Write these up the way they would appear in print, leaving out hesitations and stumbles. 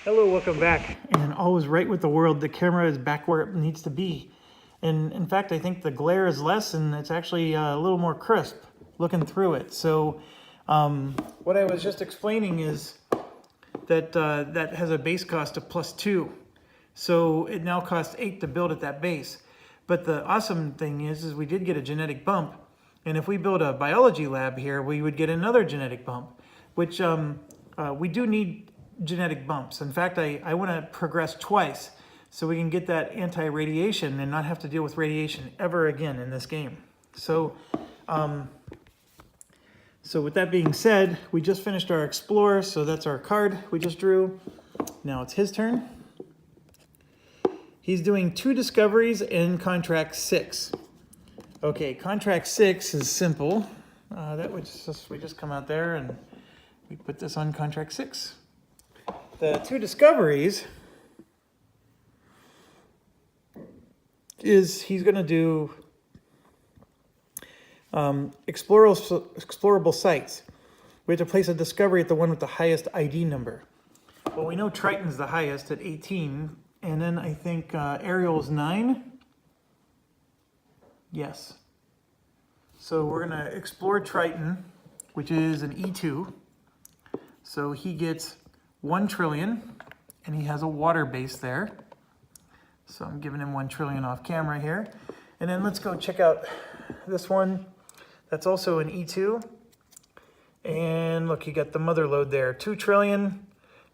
Hello, welcome back. And all is right with the world. The camera is back where it needs to be. And in fact, I think the glare is less and it's actually a little more crisp looking through it. So what I was just explaining is that that has a base cost of +2. So it now costs 8 to build at that base. But the awesome thing is we did get a genetic bump. And if we build a biology lab here, we would get another genetic bump, which we do need genetic bumps. In fact, I want to progress twice so we can get that anti-radiation and not have to deal with radiation ever again in this game. So, so with that being said, we just finished our Explorer, so that's our card we just drew. Now it's his turn. He's doing 2 discoveries in contract 6. Okay, contract 6 is simple. We just come out there and we put this on contract 6. The 2 discoveries is he's going to do explorable sites. We have to place a discovery at the one with the highest ID number. Well, we know Triton's the highest at 18, and then I think Ariel's 9. Yes. So we're going to explore Triton, which is an E2. So he gets 1 trillion, and he has a water base there. So I'm giving him 1 trillion off camera here. And then let's go check out this one. That's also an E2. And look, he got the mother load there, 2 trillion.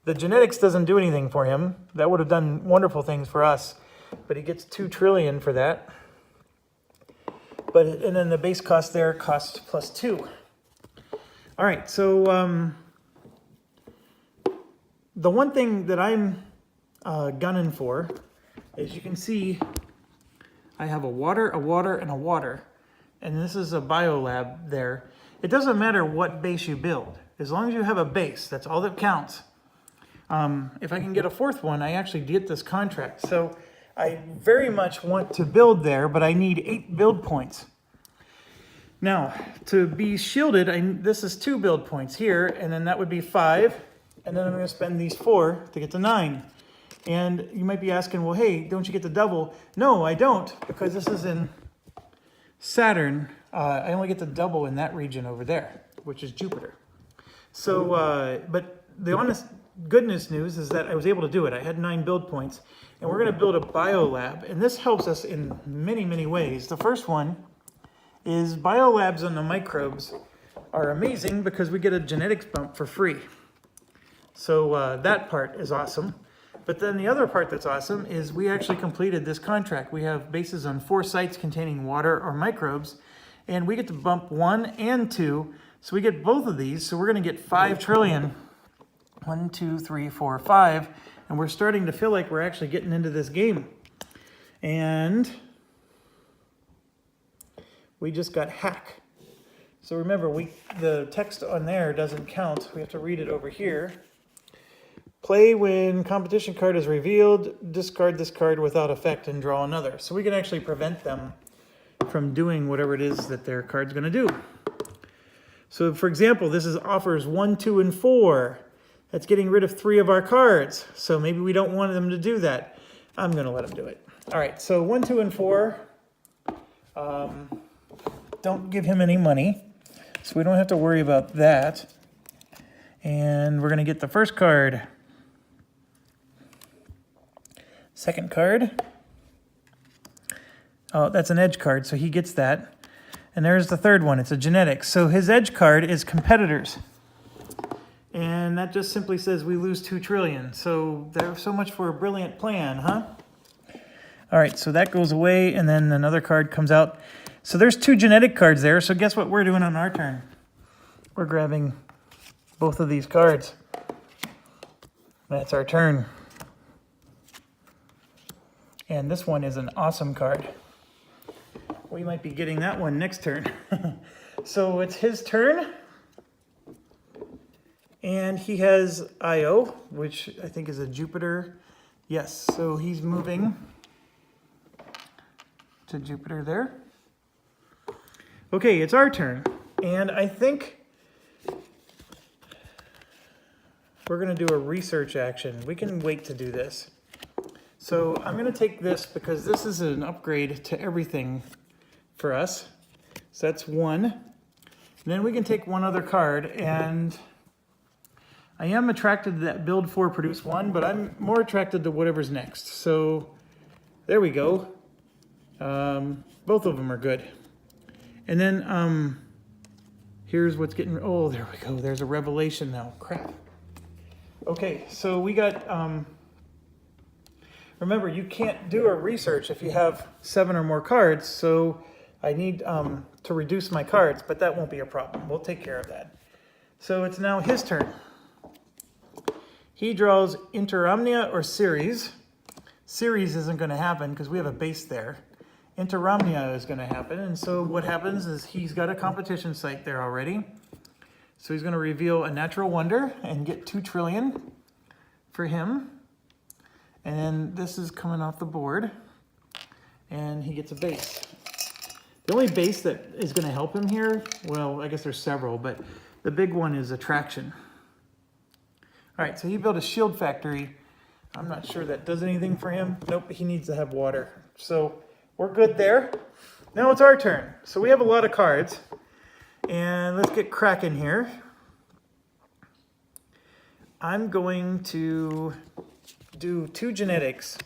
The genetics doesn't do anything for him. That would have done wonderful things for us, but he gets 2 trillion for that. And then the base cost there costs +2. All right, so the one thing that I'm gunning for is, you can see I have a water, and a water. And this is a biolab there. It doesn't matter what base you build. As long as you have a base, that's all that counts. If I can get a 4th one, I actually get this contract. So I very much want to build there, but I need 8 build points. Now, to be shielded, this is 2 build points here, and then that would be 5. And then I'm going to spend these 4 to get to 9. And you might be asking, well, hey, don't you get the double? No, I don't, because this is in Saturn. I only get the double in that region over there, which is Jupiter. So, but the honest goodness news is that I was able to do it. I had 9 build points, and we're going to build a biolab. And this helps us in many, many ways. The first one is biolabs on the microbes are amazing because we get a genetics bump for free. So that part is awesome. But then the other part that's awesome is we actually completed this contract. We have bases on 4 sites containing water or microbes, and we get to bump 1 and 2. So we get both of these. So we're going to get 5 trillion. 1, 2, 3, 4, 5. And we're starting to feel like we're actually getting into this game. And we just got hack. So remember, the text on there doesn't count. We have to read it over here. Play when competition card is revealed, discard this card without effect and draw another. So we can actually prevent them from doing whatever it is that their card's going to do. So for example, this offers 1, 2, and 4. That's getting rid of 3 of our cards. So maybe we don't want them to do that. I'm going to let them do it. All right, so 1, 2, and 4. Don't give him any money. So we don't have to worry about that. And we're going to get the first card. Second card. Oh, that's an edge card, so he gets that. And there's the third one. It's a genetics. So his edge card is competitors. And that just simply says we lose 2 trillion. So there's so much for a brilliant plan, huh? All right, so that goes away, and then another card comes out. So there's 2 genetic cards there. So guess what we're doing on our turn? We're grabbing both of these cards. That's our turn. And this one is an awesome card. We might be getting that one next turn. So it's his turn. And he has Io, which I think is a Jupiter. Yes, so he's moving to Jupiter there. Okay, it's our turn. And I think we're going to do a research action. We can wait to do this. So I'm going to take this because this is an upgrade to everything for us. So that's one. And then we can take one other card, and I am attracted to that build 4 produce 1, but I'm more attracted to whatever's next. So there we go. Both of them are good. And then here's what's getting, oh, there we go. There's a revelation now. Crap. Okay, so we got, remember, you can't do a research if you have 7 or more cards, so I need to reduce my cards, but that won't be a problem. We'll take care of that. So it's now his turn. He draws Interomnia or Ceres. Ceres isn't going to happen because we have a base there. Interomnia is going to happen, and so what happens is he's got a competition site there already. So he's going to reveal a natural wonder and get 2 trillion for him. And then this is coming off the board, and he gets a base. The only base that is going to help him here, well, I guess there's several, but the big one is attraction. All right, so he built a shield factory. I'm not sure that does anything for him. Nope, he needs to have water. So we're good there. Now it's our turn. So we have a lot of cards. And let's get cracking here. I'm going to do 2 genetics,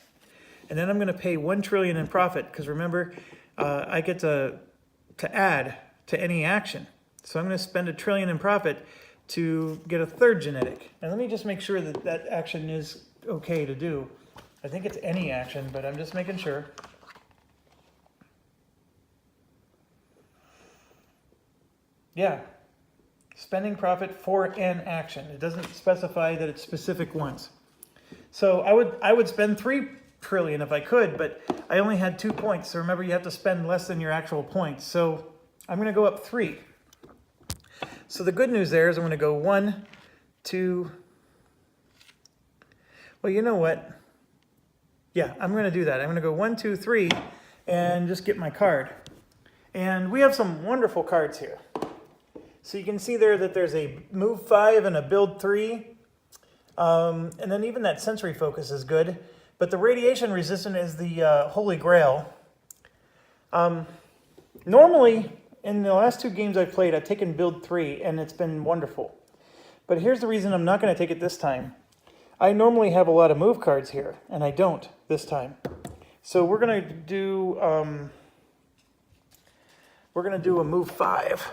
and then I'm going to pay 1 trillion in profit, because remember, I get to add to any action. So I'm going to spend 1 trillion in profit to get a 3rd genetic. And let me just make sure that that action is okay to do. I think it's any action, but I'm just making sure. Yeah, spending profit for an action. It doesn't specify that it's specific ones. So I would spend 3 trillion if I could, but I only had 2 points. So remember, you have to spend less than your actual points. So I'm going to go up 3. So the good news there is I'm going to go 1, 2. Well, you know what? Yeah, I'm going to do that. I'm going to go 1, 2, 3, and just get my card. And we have some wonderful cards here. So you can see there that there's a move 5 and a build 3. And then even that sensory focus is good. But the radiation resistant is the Holy Grail. Normally, in the last 2 games I've played, I've taken build 3, and it's been wonderful. But here's the reason I'm not going to take it this time. I normally have a lot of move cards here, and I don't this time. So we're going to do a move 5.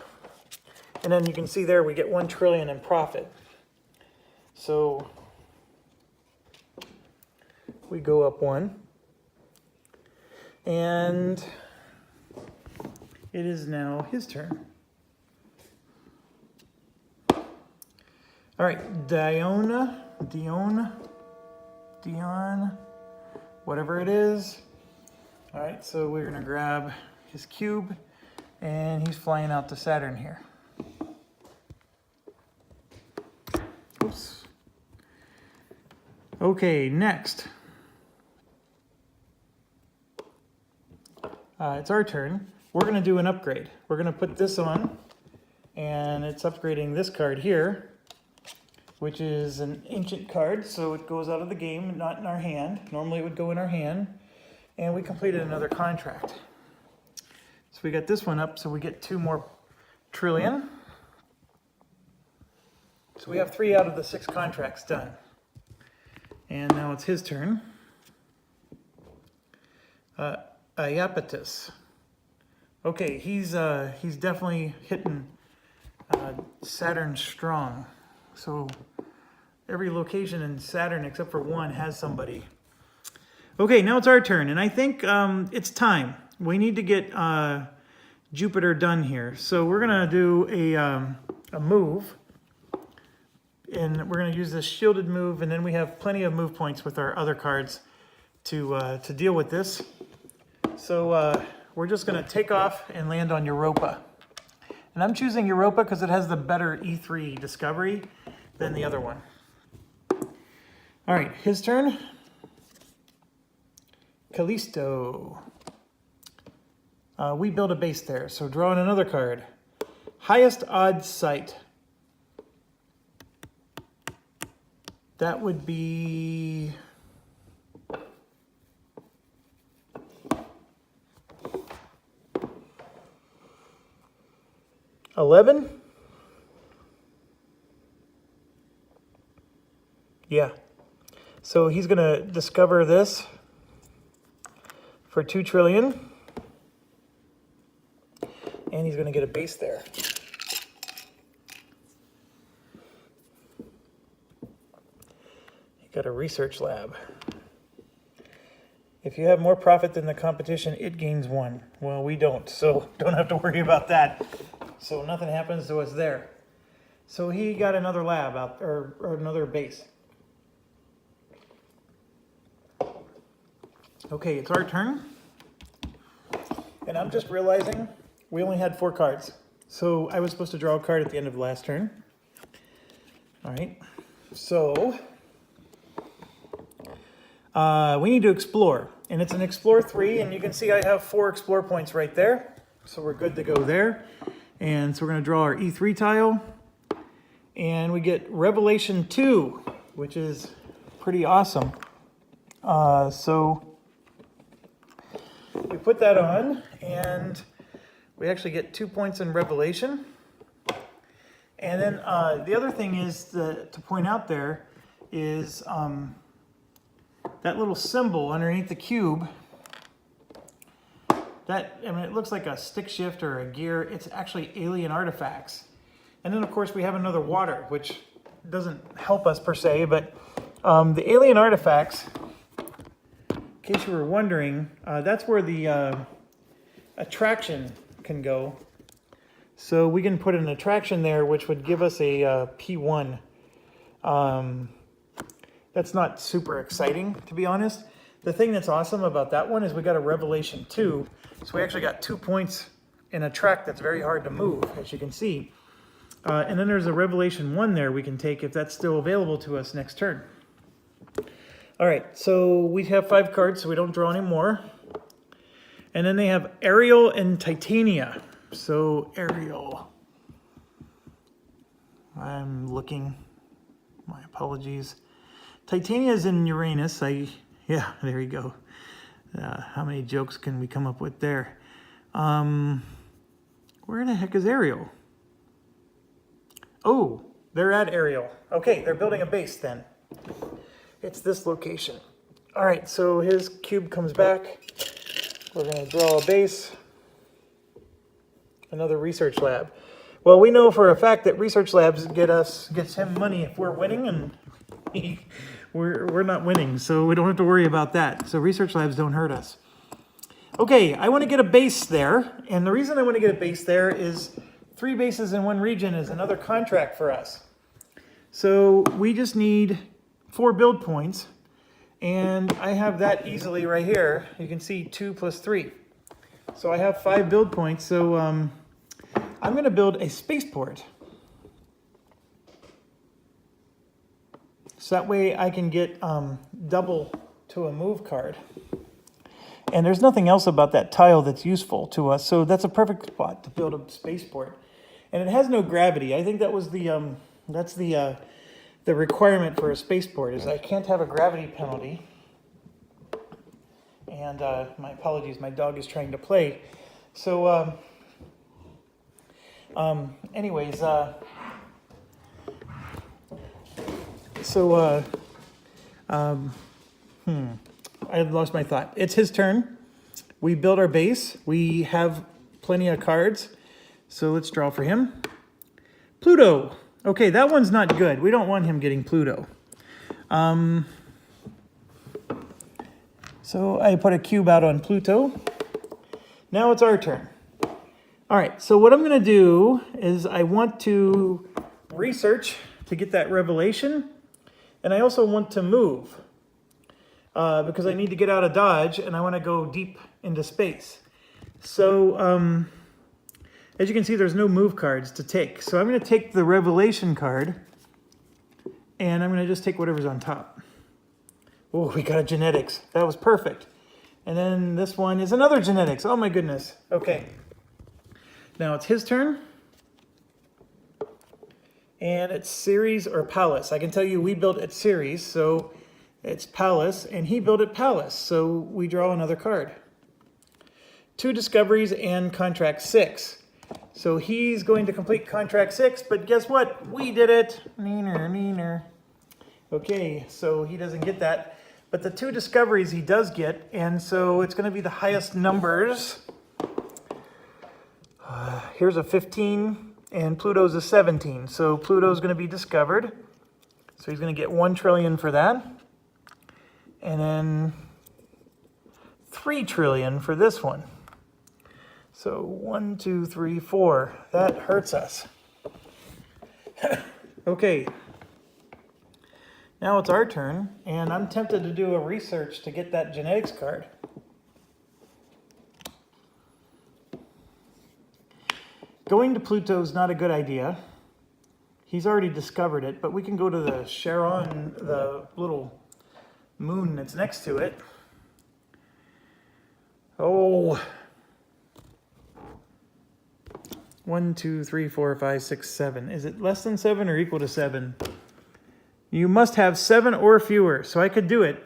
And then you can see there we get 1 trillion in profit. So we go up 1. And it is now his turn. All right, Dion, whatever it is. All right, so we're going to grab his cube, and he's flying out to Saturn here. Oops. Okay, next. It's our turn. We're going to do an upgrade. We're going to put this on, and it's upgrading this card here, which is an ancient card, so it goes out of the game, not in our hand. Normally it would go in our hand, and we completed another contract. So we got this one up, so we get 2 more trillion. So we have 3 out of the 6 contracts done. And now it's his turn. Iapetus. Okay, he's definitely hitting Saturn strong. So every location in Saturn except for 1 has somebody. Okay, now it's our turn, and I think it's time. We need to get Jupiter done here. So we're gonna do a move, and we're gonna use this shielded move, and then we have plenty of move points with our other cards to deal with this. So we're just gonna take off and land on Europa. And I'm choosing Europa because it has the better E3 discovery than the other one. All right, his turn. Callisto. We build a base there, so draw in another card. Highest odds site. That would be... $11? Yeah. So he's going to discover this for 2 trillion. And he's going to get a base there. He got a research lab. If you have more profit than the competition, it gains 1. Well, we don't, so don't have to worry about that. So nothing happens to us there. So he got another lab out, or another base. Okay, it's our turn. And I'm just realizing we only had 4 cards. So I was supposed to draw a card at the end of the last turn. All right, so we need to explore. And it's an Explore 3, and you can see I have 4 Explore points right there. So we're good to go there. And so we're going to draw our E3 tile. And we get Revelation 2, which is pretty awesome. So we put that on, and we actually get 2 points in Revelation. And then the other thing is to point out there is that little symbol underneath the cube. That, I mean, it looks like a stick shift or a gear. It's actually alien artifacts. And then, of course, we have another water, which doesn't help us per se, but the alien artifacts, in case you were wondering, that's where the attraction can go. So we can put an attraction there, which would give us a P1. That's not super exciting, to be honest. The thing that's awesome about that one is we got a Revelation 2. So we actually got 2 points in a track that's very hard to move, as you can see. And then there's a Revelation 1 there we can take if that's still available to us next turn. All right, so we have 5 cards, so we don't draw any more. And then they have Ariel and Titania. So Ariel. I'm looking. My apologies. Titania is in Uranus. Yeah, there you go. How many jokes can we come up with there? Where the heck is Ariel? Oh, they're at Ariel. Okay, they're building a base then. It's this location. All right, so his cube comes back. We're going to draw a base. Another research lab. Well, we know for a fact that research labs gets him money if we're winning, and we're not winning, so we don't have to worry about that. So research labs don't hurt us. Okay, I want to get a base there, and the reason I want to get a base there is 3 bases in 1 region is another contract for us. So we just need 4 build points, and I have that easily right here. You can see 2 plus 3. So I have 5 build points, so I'm going to build a spaceport. So that way I can get double to a move card. And there's nothing else about that tile that's useful to us, so that's a perfect spot to build a spaceport. And it has no gravity. I think that was the requirement for a spaceport is I can't have a gravity penalty. And my apologies, my dog is trying to play. So anyways, I lost my thought. It's his turn. We build our base. We have plenty of cards. So let's draw for him. Pluto. Okay, that one's not good. We don't want him getting Pluto. So I put a cube out on Pluto. Now it's our turn. All right, so what I'm going to do is I want to research to get that revelation. And I also want to move. Because I need to get out of Dodge and I want to go deep into space. So, as you can see, there's no move cards to take. So I'm going to take the Revelation card and I'm going to just take whatever's on top. Oh, we got a genetics. That was perfect. And then this one is another genetics. Oh my goodness. Okay. Now it's his turn. and it's Ceres or Pallas. I can tell you we built at Ceres, so it's Pallas, and he built at Pallas, so we draw another card. 2 discoveries and contract 6. So he's going to complete contract 6, but guess what? We did it. Neener, neener. Okay, so he doesn't get that. But the 2 discoveries he does get, and so it's going to be the highest numbers. Here's a 15, and Pluto's a 17. So Pluto's going to be discovered. So he's going to get 1 trillion for that. And then 3 trillion for this one. So 1, 2, 3, 4. That hurts us. Okay. Now it's our turn, and I'm tempted to do a research to get that genetics card. Going to Pluto is not a good idea. He's already discovered it, but we can go to the Charon, the little moon that's next to it. Oh. 1, 2, 3, 4, 5, 6, 7. Is it less than 7 or equal to 7? You must have 7 or fewer, so I could do it.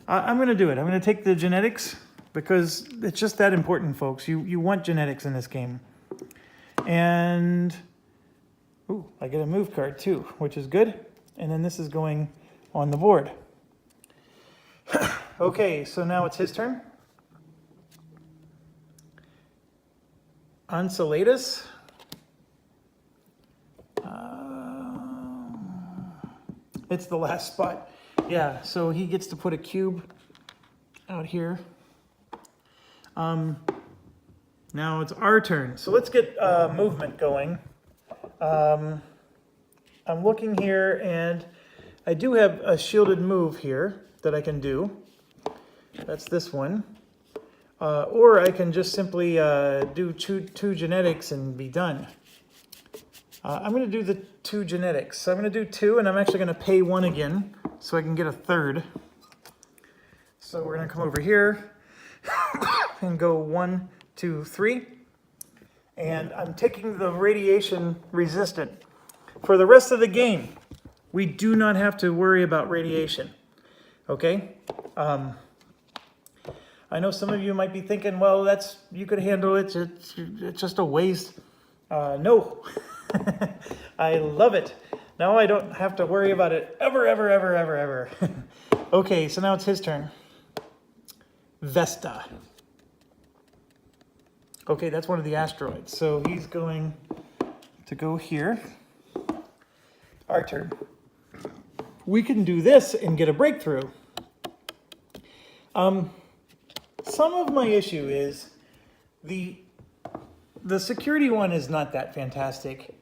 I'm going to do it. I'm going to take the genetics because it's just that important, folks. You want genetics in this game. And, ooh, I get a move card too, which is good. And then this is going on the board. Okay, so now it's his turn. Enceladus. It's the last spot. Yeah, so he gets to put a cube out here. Now it's our turn. So let's get movement going. I'm looking here, and I do have a shielded move here that I can do. That's this one. Or I can just simply do two genetics and be done. I'm going to do the 2 genetics. So I'm going to do 2, and I'm actually going to pay 1 again so I can get a 3rd. So we're going to come over here and go 1, 2, 3. And I'm taking the radiation resistant. For the rest of the game, we do not have to worry about radiation. Okay? I know some of you might be thinking, well, you could handle it. It's just a waste. No. I love it. Now I don't have to worry about it ever, ever, ever, ever, ever. Okay, so now it's his turn. Vesta. Okay, that's one of the asteroids. So he's going to go here. Our turn. We can do this and get a breakthrough. Some of my issue is the security one is not that fantastic.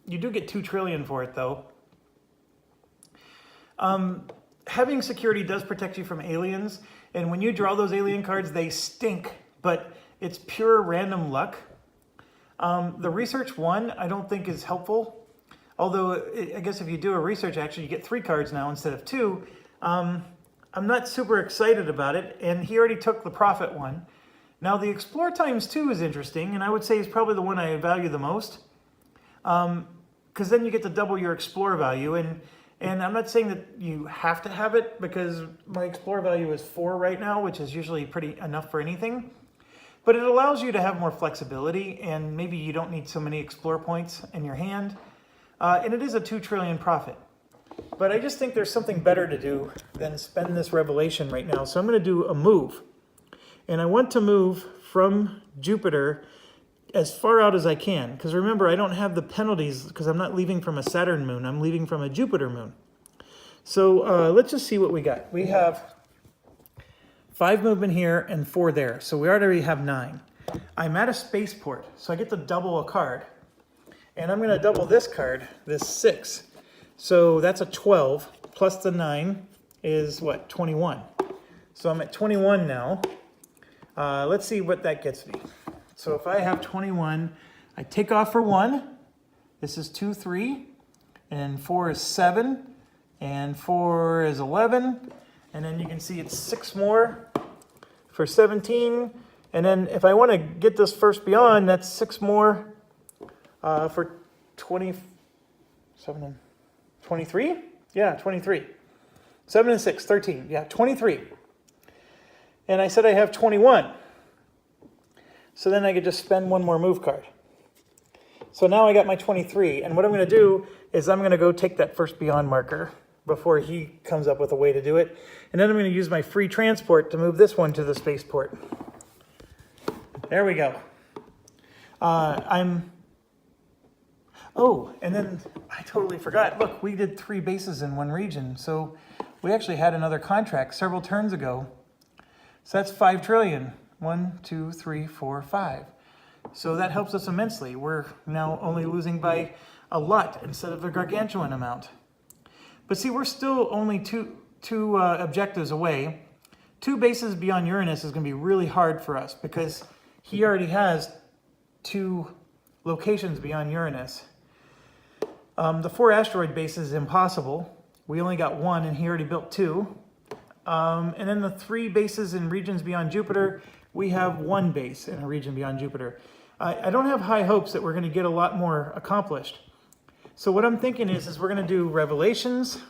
You do get 2 trillion for it, though. Having security does protect you from aliens, and when you draw those alien cards, they stink, but it's pure random luck. The research one, I don't think is helpful, although I guess if you do a research action, you get 3 cards now instead of 2. I'm not super excited about it, and he already took the profit one. Now the Explore ×2 is interesting, and I would say is probably the one I value the most, because then you get to double your Explore value, and I'm not saying that you have to have it, because my Explore value is 4 right now, which is usually pretty enough for anything, but it allows you to have more flexibility, and maybe you don't need so many Explore points in your hand, and it is a 2 trillion profit. But I just think there's something better to do than spend this revelation right now, so I'm going to do a move. And I want to move from Jupiter as far out as I can. Because remember, I don't have the penalties because I'm not leaving from a Saturn moon. I'm leaving from a Jupiter moon. So let's just see what we got. We have 5 movement here and 4 there. So we already have 9. I'm at a spaceport, so I get to double a card. And I'm going to double this card, this 6. So that's a 12, plus the 9 is what, 21. So I'm at 21 now. Let's see what that gets me. So if I have 21, I take off for 1. This is 2, 3, and 4 is 7, and 4 is 11, and then you can see it's 6 more for 17, and then if I want to get this first beyond, that's 6 more for 27. 7 and 23? Yeah, 23. 7 and 6, 13. Yeah, 23. And I said I have 21. So then I could just spend one more move card. So now I got my 23. And what I'm going to do is I'm going to go take that first Beyond marker before he comes up with a way to do it. And then I'm going to use my free transport to move this one to the spaceport. There we go. Oh, and then I totally forgot. Look, we did 3 bases in one region. So we actually had another contract several turns ago. So that's 5 trillion. 1, 2, 3, 4, 5. So that helps us immensely. We're now only losing by a lot instead of a gargantuan amount. But see, we're still only two objectives away. 2 bases beyond Uranus is going to be really hard for us because he already has 2 locations beyond Uranus. The 4 asteroid bases is impossible. We only got 1 and he already built 2. And then the 3 bases in regions beyond Jupiter, we have 1 base in a region beyond Jupiter. I don't have high hopes that we're going to get a lot more accomplished. So what I'm thinking is we're going to do revelations.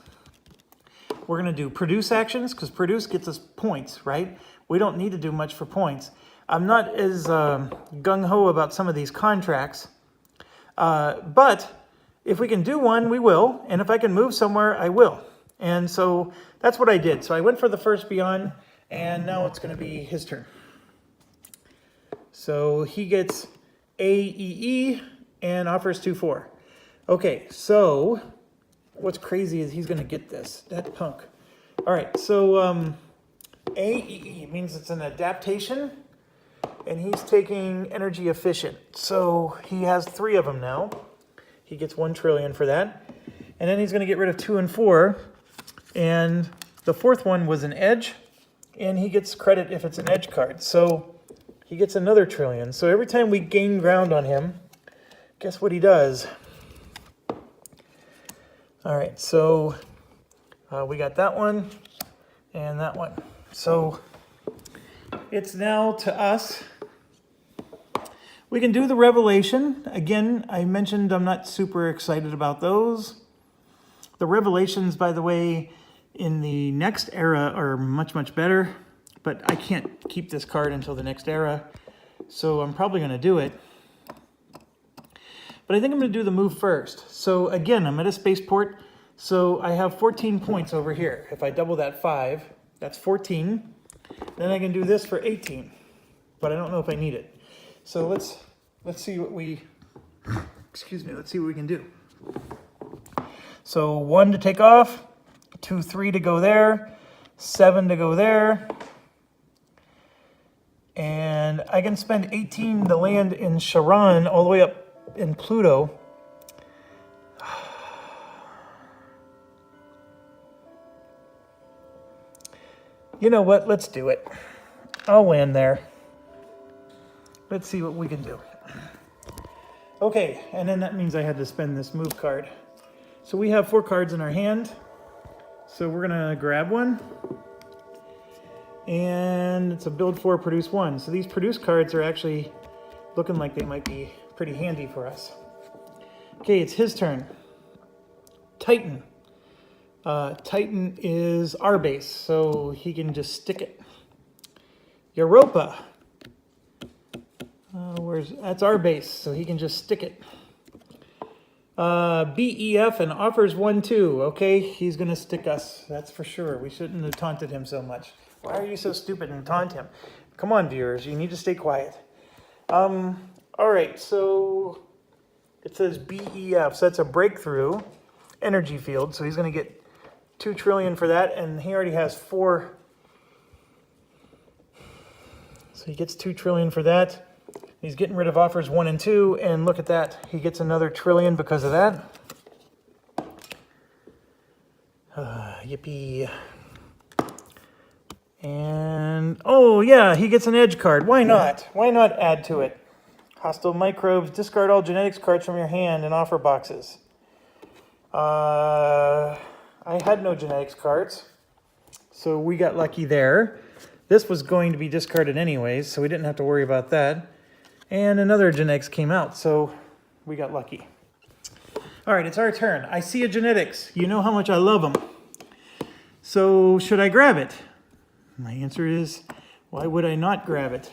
We're going to do produce actions because produce gets us points, right? We don't need to do much for points. I'm not as gung-ho about some of these contracts. But if we can do one, we will. And if I can move somewhere, I will. And so that's what I did. So I went for the first Beyond, and now it's going to be his turn. So he gets AEE and offers 2-4. Okay, so what's crazy is he's going to get this. That punk. All right, so AEE means it's an adaptation, and he's taking energy efficient. So he has 3 of them now. He gets 1 trillion for that. And then he's going to get rid of 2 and 4. And the 4th one was an edge, and he gets credit if it's an edge card. So he gets another trillion. So every time we gain ground on him, guess what he does? All right, so we got that one and that one. So it's now to us. We can do the revelation. Again, I mentioned I'm not super excited about those. The revelations, by the way, in the next era are much, much better. But I can't keep this card until the next era. So I'm probably going to do it. But I think I'm going to do the move first. So again, I'm at a spaceport. So I have 14 points over here. If I double that 5, that's 14. Then I can do this for 18. But I don't know if I need it. So let's see what we, let's see what we can do. So 1 to take off, 2, 3 to go there, 7 to go there. And I can spend 18 to land in Charon all the way up in Pluto. You know what? Let's do it. I'll land there. Let's see what we can do. Okay, and then that means I had to spend this move card. So we have 4 cards in our hand. So we're gonna grab one. And it's a build 4, produce 1. So these produce cards are actually looking like they might be pretty handy for us. Okay, it's his turn. Titan. Titan is our base, so he can just stick it. Europa. That's our base, so he can just stick it. BEF and offers 1-2. Okay, he's going to stick us. That's for sure. We shouldn't have taunted him so much. Why are you so stupid and taunt him? Come on, viewers. You need to stay quiet. All right, so it says BEF. So that's a breakthrough energy field. So he's going to get 2 trillion for that, and he already has 4. So he gets 2 trillion for that. He's getting rid of offers 1 and 2, and look at that. He gets another trillion because of that. Yippee. And, oh yeah, he gets an edge card. Why not? Why not add to it? Hostile microbes. Discard all genetics cards from your hand and offer boxes. I had no genetics cards, so we got lucky there. This was going to be discarded anyways, so we didn't have to worry about that. And another genetics came out, so we got lucky. All right, it's our turn. I see a genetics. You know how much I love them. So should I grab it? My answer is, why would I not grab it?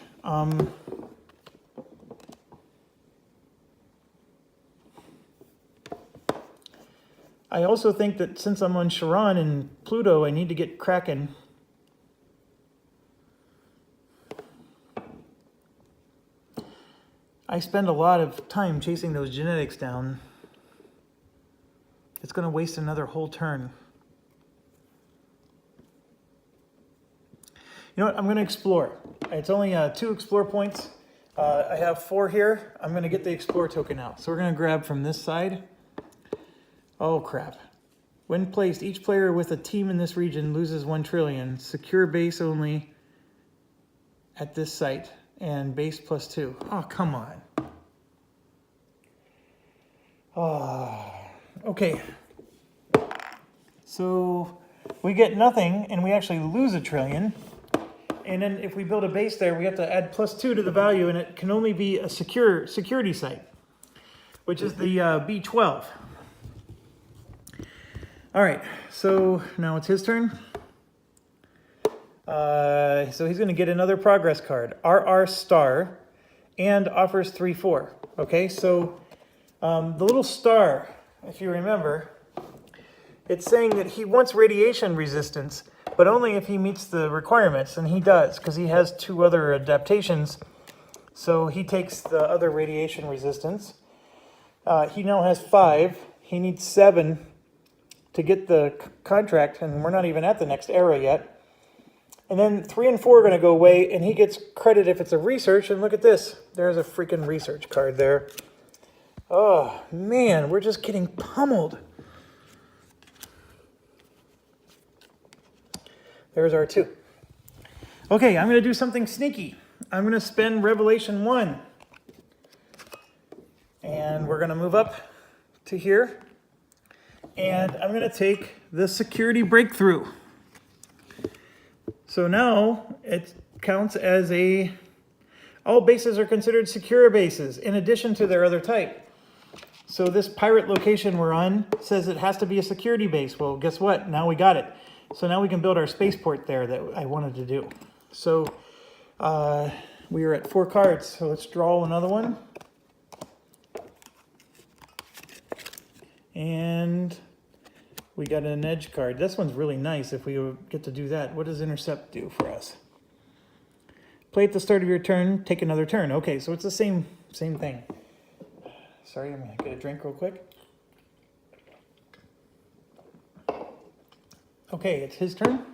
I also think that since I'm on Charon and Pluto, I need to get cracking. I spend a lot of time chasing those genetics down. It's going to waste another whole turn. You know what? I'm going to explore. It's only 2 explore points. I have 4 here. I'm going to get the explore token out. So we're going to grab from this side. Oh, crap. When placed, each player with a team in this region loses 1 trillion. Secure base only at this site. And base +2. Oh, come on. Oh, okay. So we get nothing, and we actually lose 1 trillion. And then if we build a base there, we have to add +2 to the value, and it can only be a security site, which is the B12. All right, so now it's his turn. So he's going to get another progress card, RR star, and offers 3/4. Okay, so the little star, if you remember, it's saying that he wants radiation resistance, but only if he meets the requirements, and he does, because he has 2 other adaptations. So he takes the other radiation resistance. He now has 5. He needs 7 to get the contract, and we're not even at the next era yet. And then 3 and 4 are going to go away, and he gets credit if it's a research. And look at this. There's a freaking research card there. Oh, man, we're just getting pummeled. There's our 2. Okay, I'm going to do something sneaky. I'm going to spend Revelation 1. And we're going to move up to here. And I'm going to take the security breakthrough. So now it counts as all bases are considered secure bases in addition to their other type. So this pirate location we're on says it has to be a security base. Well, guess what? Now we got it. So now we can build our spaceport there that I wanted to do. So we are at 4 cards. So let's draw another one. And we got an edge card. This one's really nice if we get to do that. What does intercept do for us? Play at the start of your turn, take another turn. Okay, so it's the same thing. Sorry, I'm going to get a drink real quick. Okay, it's his turn.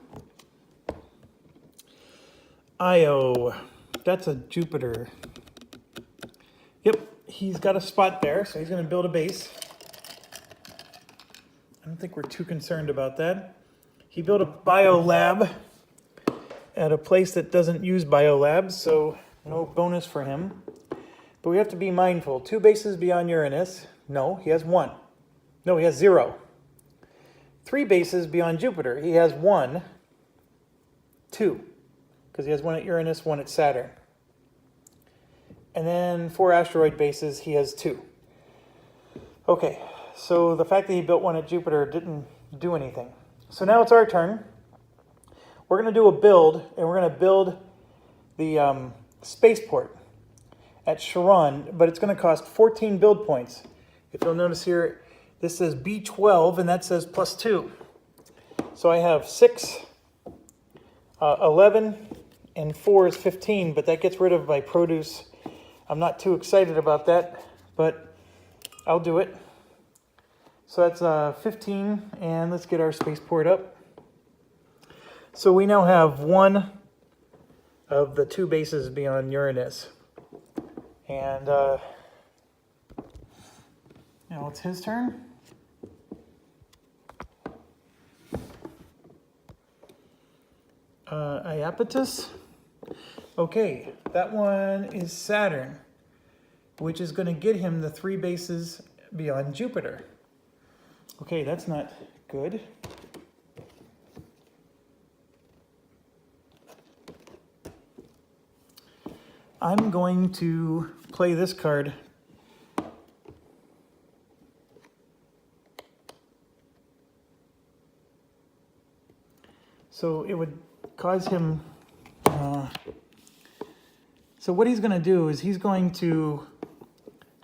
Io. That's a Jupiter. Yep, he's got a spot there, so he's going to build a base. I don't think we're too concerned about that. He built a biolab at a place that doesn't use biolabs, so no bonus for him. But we have to be mindful. 2 bases beyond Uranus. No, he has 1. No, he has 0. 3 bases beyond Jupiter. He has 1, 2. Because he has 1 at Uranus, 1 at Saturn. And then 4 asteroid bases, he has 2. Okay. So the fact that he built 1 at Jupiter didn't do anything. So now it's our turn. We're going to do a build, and we're going to build the spaceport at Charon, but it's going to cost 14 build points. If you'll notice here, this says B12, and that says +2. So I have 6, 11, and 4 is 15, but that gets rid of my produce. I'm not too excited about that, but I'll do it. So that's 15, and let's get our spaceport up. So we now have 1 of the 2 bases beyond Uranus. And now it's his turn. Iapetus. Okay, that one is Saturn, which is going to get him the 3 bases beyond Jupiter. Okay, that's not good. I'm going to play this card. So it would cause him... so what he's going to do is he's going to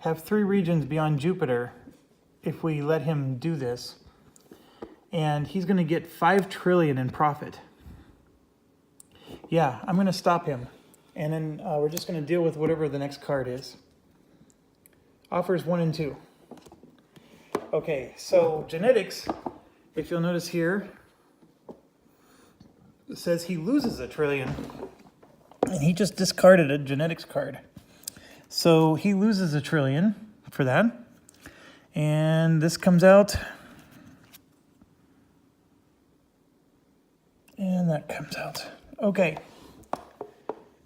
have 3 regions beyond Jupiter if we let him do this. And he's going to get 5 trillion in profit. Yeah, I'm going to stop him. And then we're just going to deal with whatever the next card is. Offers 1 and 2. Okay, so genetics, if you'll notice here, it says he loses 1 trillion. And he just discarded a genetics card. So he loses 1 trillion for that. And this comes out. And that comes out. Okay.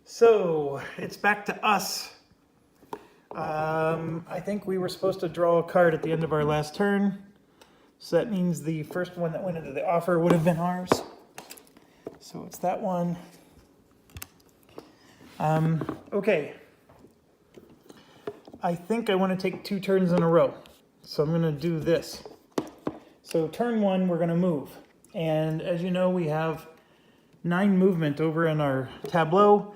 So it's back to us. I think we were supposed to draw a card at the end of our last turn. So that means the first one that went into the offer would have been ours. So it's that one. Okay. I think I want to take 2 turns in a row. So I'm going to do this. So turn 1, we're going to move. And as you know, we have 9 movement over in our tableau.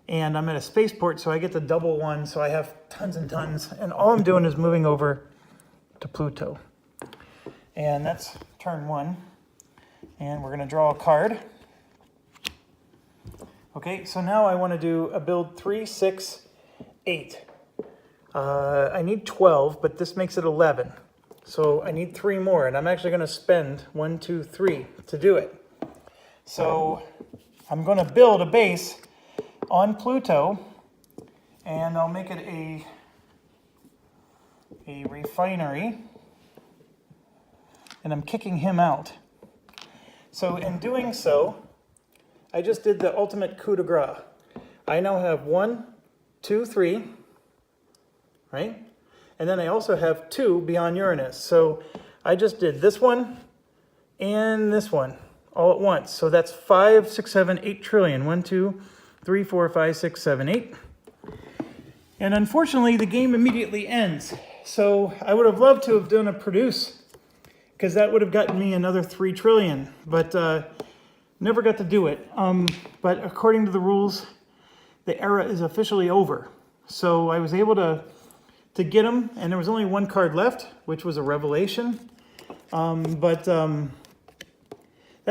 And I'm at a spaceport, so I get the double 1, so I have tons and tons. And all I'm doing is moving over to Pluto. And that's turn 1. And we're going to draw a card. Okay, so now I want to do a build 3, 6, 8. I need 12, but this makes it 11. So I need 3 more, and I'm actually going to spend 1, 2, 3 to do it. So I'm going to build a base on Pluto, and I'll make it a refinery, and I'm kicking him out. So in doing so, I just did the ultimate coup de grace. I now have 1, 2, 3, right? And then I also have 2 beyond Uranus. So I just did this one and this one all at once. So that's 5, 6, 7, 8 trillion. 1, 2, 3, 4, 5, 6, 7, 8. And unfortunately, the game immediately ends. So I would have loved to have done a produce, because that would have gotten me another 3 trillion. But never got to do it. But according to the rules, the era is officially over. So I was able to get them, and there was only 1 card left, which was a revelation. That's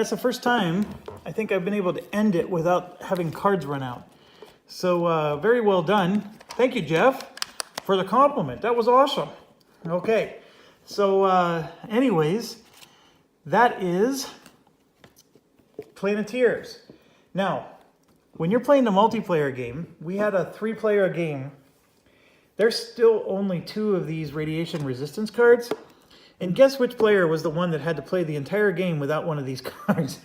the first time I think I've been able to end it without having cards run out. So very well done. Thank you, Jeff, for the compliment. That was awesome. Okay, so anyways, that is Planeteers. Now, when you're playing the multiplayer game, we had a 3-player game. There's still only 2 of these radiation resistance cards. And guess which player was the one that had to play the entire game without one of these cards?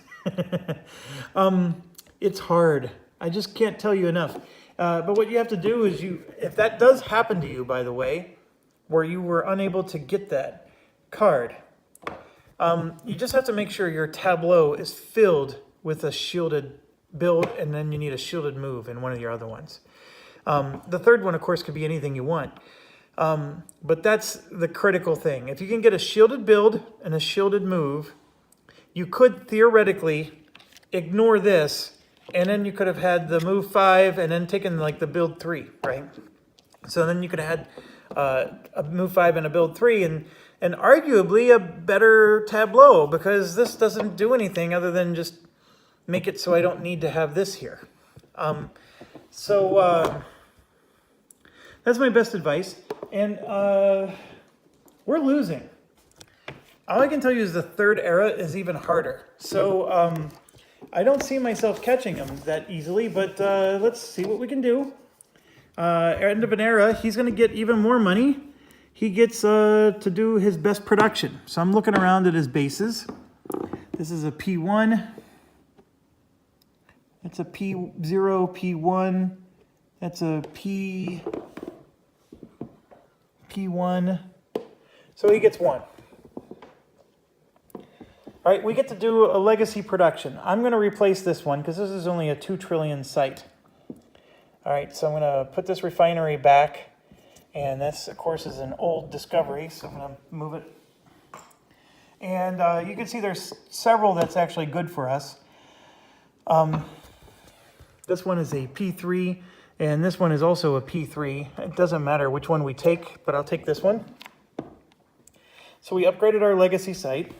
It's hard. I just can't tell you enough. But what you have to do is if that does happen to you, by the way, where you were unable to get that card, you just have to make sure your tableau is filled with a shielded build, and then you need a shielded move in one of your other ones. The third one, of course, could be anything you want. But that's the critical thing. If you can get a shielded build and a shielded move, you could theoretically ignore this, and then you could have had the move 5 and then taken like the build 3, right? So then you could have had a move 5 and a build 3, and arguably a better tableau, because this doesn't do anything other than just make it so I don't need to have this here. That's my best advice. And we're losing. All I can tell you is the 3rd era is even harder. So I don't see myself catching him that easily, but let's see what we can do. End of an era, he's going to get even more money. He gets to do his best production. So I'm looking around at his bases. This is a P1. That's a P0, P1. That's a P1. So he gets 1. All right, we get to do a legacy production. I'm going to replace this one because this is only a 2 trillion site. All right, so I'm going to put this refinery back. And this, of course, is an old discovery, so I'm going to move it. And you can see there's several that's actually good for us. This one is a P3, and this one is also a P3. It doesn't matter which one we take, but I'll take this one. So we upgraded our legacy site.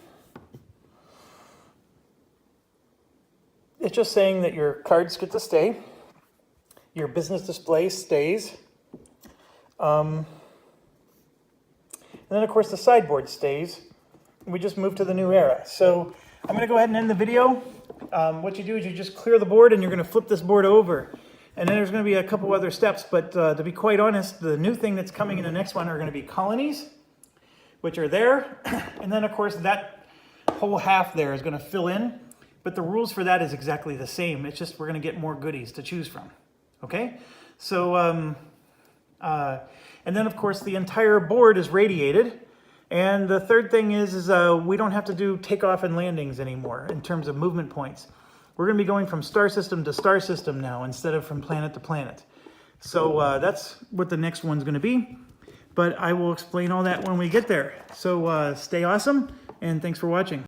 It's just saying that your cards get to stay. Your business display stays. And then, of course, the sideboard stays. We just moved to the new era. So I'm going to go ahead and end the video. What you do is you just clear the board, and you're going to flip this board over. And then there's going to be a couple other steps. But to be quite honest, the new thing that's coming in the next one are going to be colonies, which are there. And then, of course, that whole half there is going to fill in. But the rules for that is exactly the same. It's just we're going to get more goodies to choose from. Okay? So, and then, of course, the entire board is radiated. And the third thing is we don't have to do takeoff and landings anymore in terms of movement points. We're going to be going from star system to star system now instead of from planet to planet. So that's what the next one's going to be. But I will explain all that when we get there. So stay awesome, and thanks for watching.